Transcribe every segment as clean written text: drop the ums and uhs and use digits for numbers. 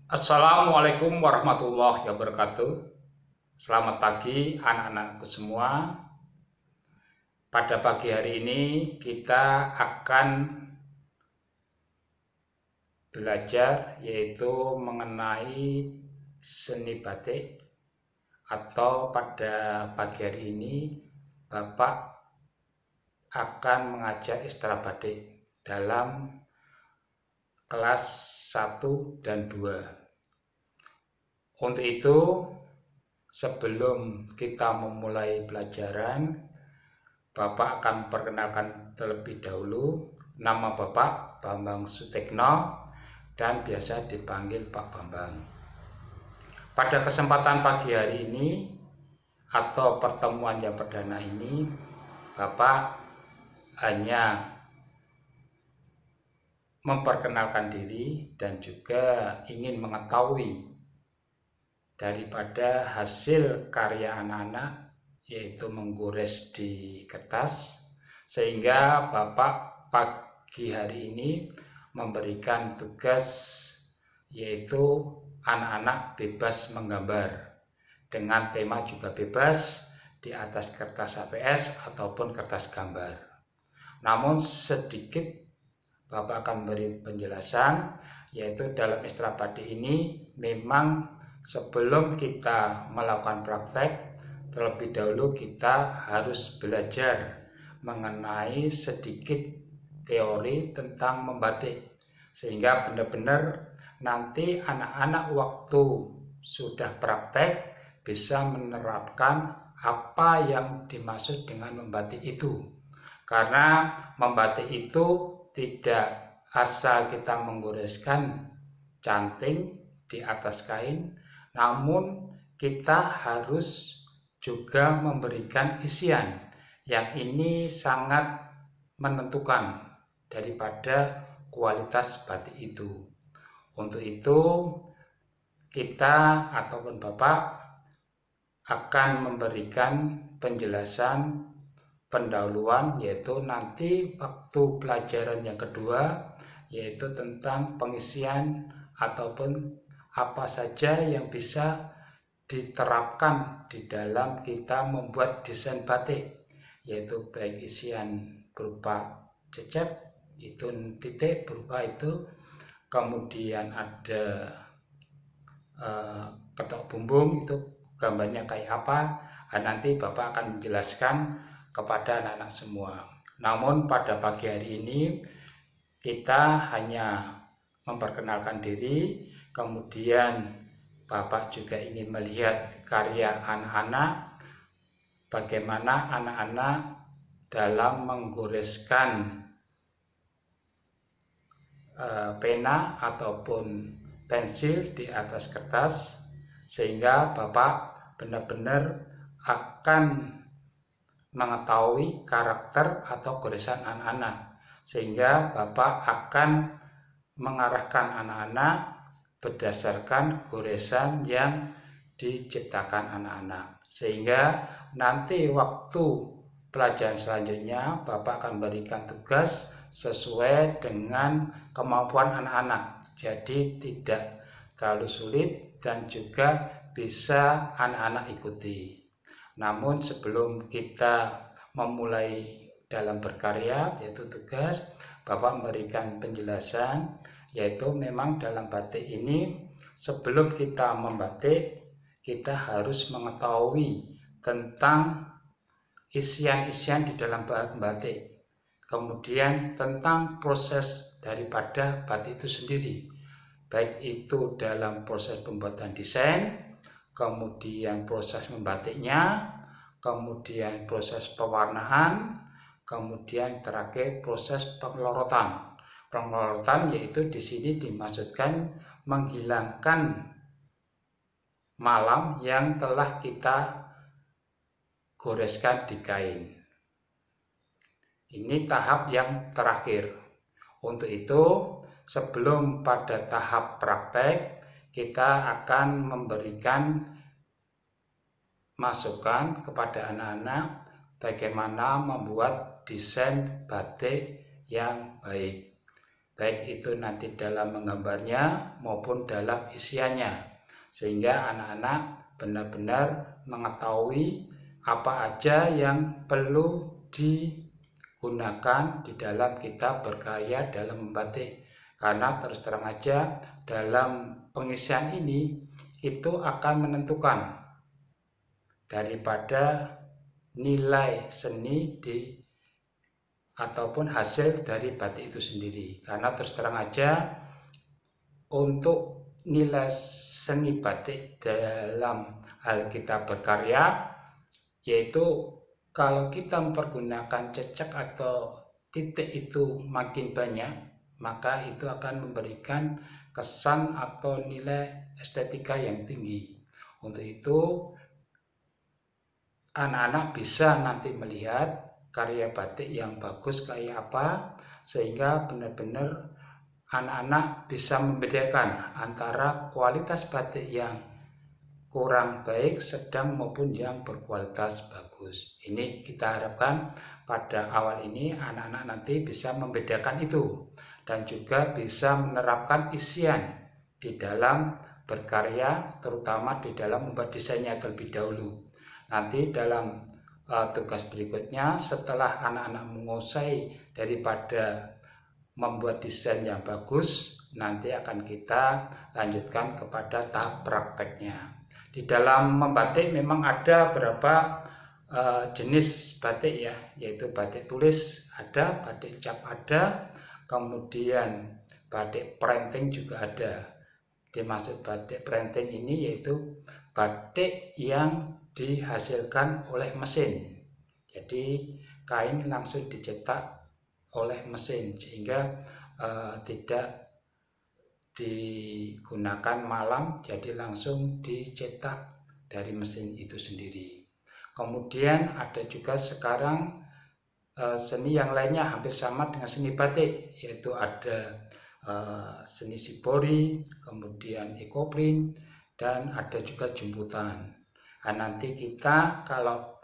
Assalamualaikum warahmatullahi wabarakatuh. Selamat pagi anak-anakku semua. Pada pagi hari ini kita akan belajar yaitu mengenai seni batik, atau pada pagi hari ini Bapak akan mengajar ekstra batik dalam kelas 1 dan 2. Untuk itu, sebelum kita memulai pelajaran, Bapak akan memperkenalkan terlebih dahulu. Nama Bapak Bambang Sutekno dan biasa dipanggil Pak Bambang. Pada kesempatan pagi hari ini atau pertemuan yang perdana ini, Bapak hanya memperkenalkan diri dan juga ingin mengetahui daripada hasil karya anak-anak, yaitu menggores di kertas, sehingga Bapak pagi hari ini memberikan tugas yaitu anak-anak bebas menggambar dengan tema juga bebas di atas kertas HPS ataupun kertas gambar. Namun sedikit Bapak akan beri penjelasan, yaitu dalam ekstra batik ini memang sebelum kita melakukan praktek, terlebih dahulu kita harus belajar mengenai sedikit teori tentang membatik, sehingga benar-benar nanti anak-anak waktu sudah praktek bisa menerapkan apa yang dimaksud dengan membatik itu. Karena membatik itu tidak asal kita menggoreskan canting di atas kain, namun kita harus juga memberikan isian yang ini sangat menentukan daripada kualitas batik itu. Untuk itu kita ataupun Bapak akan memberikan penjelasan pendahuluan, yaitu nanti waktu pelajaran yang kedua, yaitu tentang pengisian ataupun apa saja yang bisa diterapkan di dalam kita membuat desain batik, yaitu baik isian berupa cecep, itu titik berupa itu, kemudian ada ketok bumbung, itu gambarnya kayak apa. Nanti Bapak akan menjelaskan kepada anak-anak semua. Namun pada pagi hari ini kita hanya memperkenalkan diri, kemudian Bapak juga ingin melihat karya anak-anak, bagaimana anak-anak dalam menggoreskan pena ataupun pensil di atas kertas, sehingga Bapak benar-benar akan mengetahui karakter atau goresan anak-anak, sehingga Bapak akan mengarahkan anak-anak berdasarkan goresan yang diciptakan anak-anak, sehingga nanti waktu pelajaran selanjutnya Bapak akan berikan tugas sesuai dengan kemampuan anak-anak, jadi tidak terlalu sulit dan juga bisa anak-anak ikuti. Namun sebelum kita memulai dalam berkarya, yaitu tugas, Bapak memberikan penjelasan, yaitu memang dalam batik ini sebelum kita membatik, kita harus mengetahui tentang isian-isian di dalam batik, kemudian tentang proses daripada batik itu sendiri, baik itu dalam proses pembuatan desain, kemudian proses membatiknya, kemudian proses pewarnaan, kemudian terakhir proses pengelorotan. Pengelorotan yaitu di sini dimaksudkan menghilangkan malam yang telah kita goreskan di kain. Ini tahap yang terakhir. Untuk itu, sebelum pada tahap praktek, kita akan memberikan masukan kepada anak-anak bagaimana membuat desain batik yang baik. baik itu nanti dalam menggambarnya maupun dalam isiannya, sehingga anak-anak benar-benar mengetahui apa aja yang perlu digunakan di dalam kita berkarya dalam membatik. Karena terus terang aja dalam pengisian ini itu akan menentukan daripada nilai seni ataupun hasil dari batik itu sendiri. Karena terus terang aja untuk nilai seni batik dalam hal kita berkarya, yaitu kalau kita mempergunakan cecak atau titik itu makin banyak, maka itu akan memberikan kesan atau nilai estetika yang tinggi. Untuk itu anak-anak bisa nanti melihat karya batik yang bagus kayak apa, sehingga benar-benar anak-anak bisa membedakan antara kualitas batik yang kurang baik, sedang maupun yang berkualitas bagus. Ini kita harapkan pada awal ini anak-anak nanti bisa membedakan itu dan juga bisa menerapkan isian di dalam berkarya, terutama di dalam membuat desainnya terlebih dahulu. Nanti dalam tugas berikutnya, setelah anak-anak menguasai daripada membuat desain yang bagus, nanti akan kita lanjutkan kepada tahap prakteknya. Di dalam membatik memang ada beberapa jenis batik ya, yaitu batik tulis ada, batik cap ada, kemudian batik printing juga ada. Dimaksud batik printing ini yaitu batik yang dihasilkan oleh mesin. Jadi kain langsung dicetak oleh mesin, sehingga tidak digunakan malam, jadi langsung dicetak dari mesin itu sendiri. Kemudian ada juga sekarang seni yang lainnya hampir sama dengan seni batik, yaitu ada seni shibori, kemudian ekoprint, dan ada juga jemputan. Nah, nanti kita kalau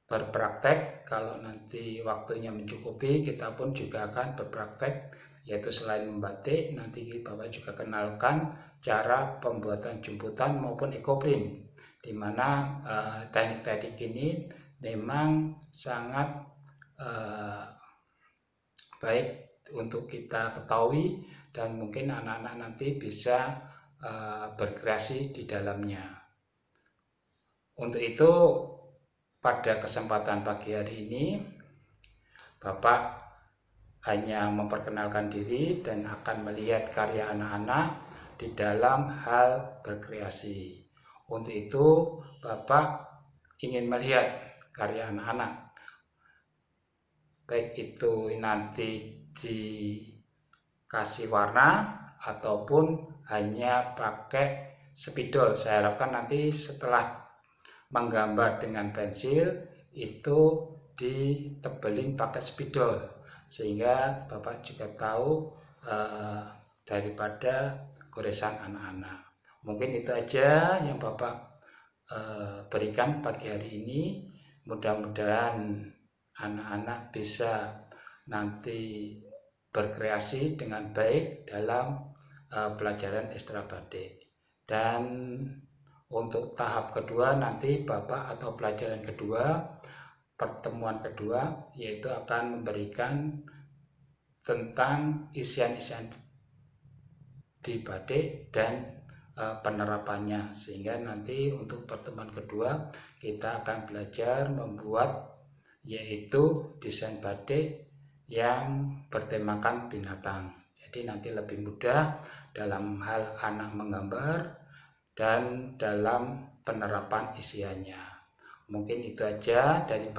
berpraktek, kalau nanti waktunya mencukupi, kita pun juga akan berpraktek, yaitu selain membatik, nanti Bapak juga kenalkan cara pembuatan jemputan maupun ekoprint, di mana teknik-teknik ini memang sangat baik untuk kita ketahui, dan mungkin anak-anak nanti bisa berkreasi di dalamnya. Untuk itu pada kesempatan pagi hari ini Bapak hanya memperkenalkan diri dan akan melihat karya anak-anak di dalam hal berkreasi. Untuk itu Bapak ingin melihat karya anak-anak, baik itu nanti dikasih warna ataupun hanya pakai spidol. Saya harapkan nanti setelah menggambar dengan pensil itu ditebelin pakai spidol, sehingga Bapak juga tahu daripada goresan anak-anak. Mungkin itu aja yang Bapak berikan pagi hari ini. Mudah-mudahan anak-anak bisa nanti berkreasi dengan baik dalam pelajaran ekstra batik. Dan untuk tahap kedua nanti Bapak atau pelajaran kedua, pertemuan kedua, yaitu akan memberikan tentang isian-isian di batik dan penerapannya, sehingga nanti untuk pertemuan kedua kita akan belajar membuat yaitu desain batik yang bertemakan binatang. Jadi nanti lebih mudah dalam hal anak menggambar dan dalam penerapan isiannya. Mungkin itu aja dari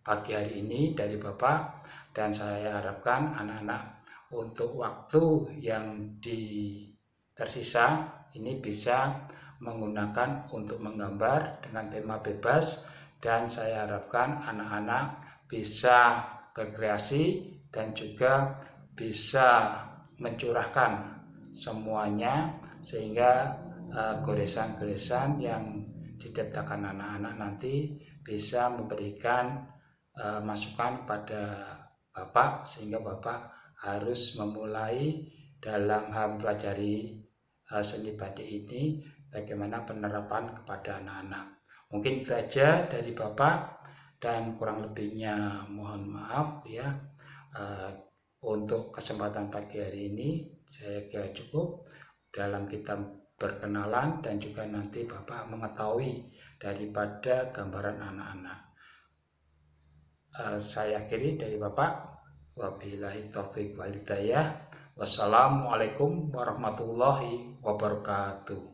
pagi hari ini dari Bapak, dan saya harapkan anak-anak untuk waktu yang tersisa ini bisa menggunakan untuk menggambar dengan tema bebas, dan saya harapkan anak-anak bisa berkreasi dan juga bisa mencurahkan semuanya, sehingga goresan-goresan yang diciptakan anak-anak nanti bisa memberikan masukan pada Bapak, sehingga Bapak harus memulai dalam hal mempelajari seni batik ini bagaimana penerapan kepada anak-anak. Mungkin itu saja dari Bapak, dan kurang lebihnya mohon maaf ya. Untuk kesempatan pagi hari ini saya kira cukup dalam kita berkenalan dan juga nanti Bapak mengetahui daripada gambaran anak-anak. Saya akhiri dari Bapak. Wabillahi taufiq wal hidayah. Wassalamualaikum warahmatullahi wabarakatuh.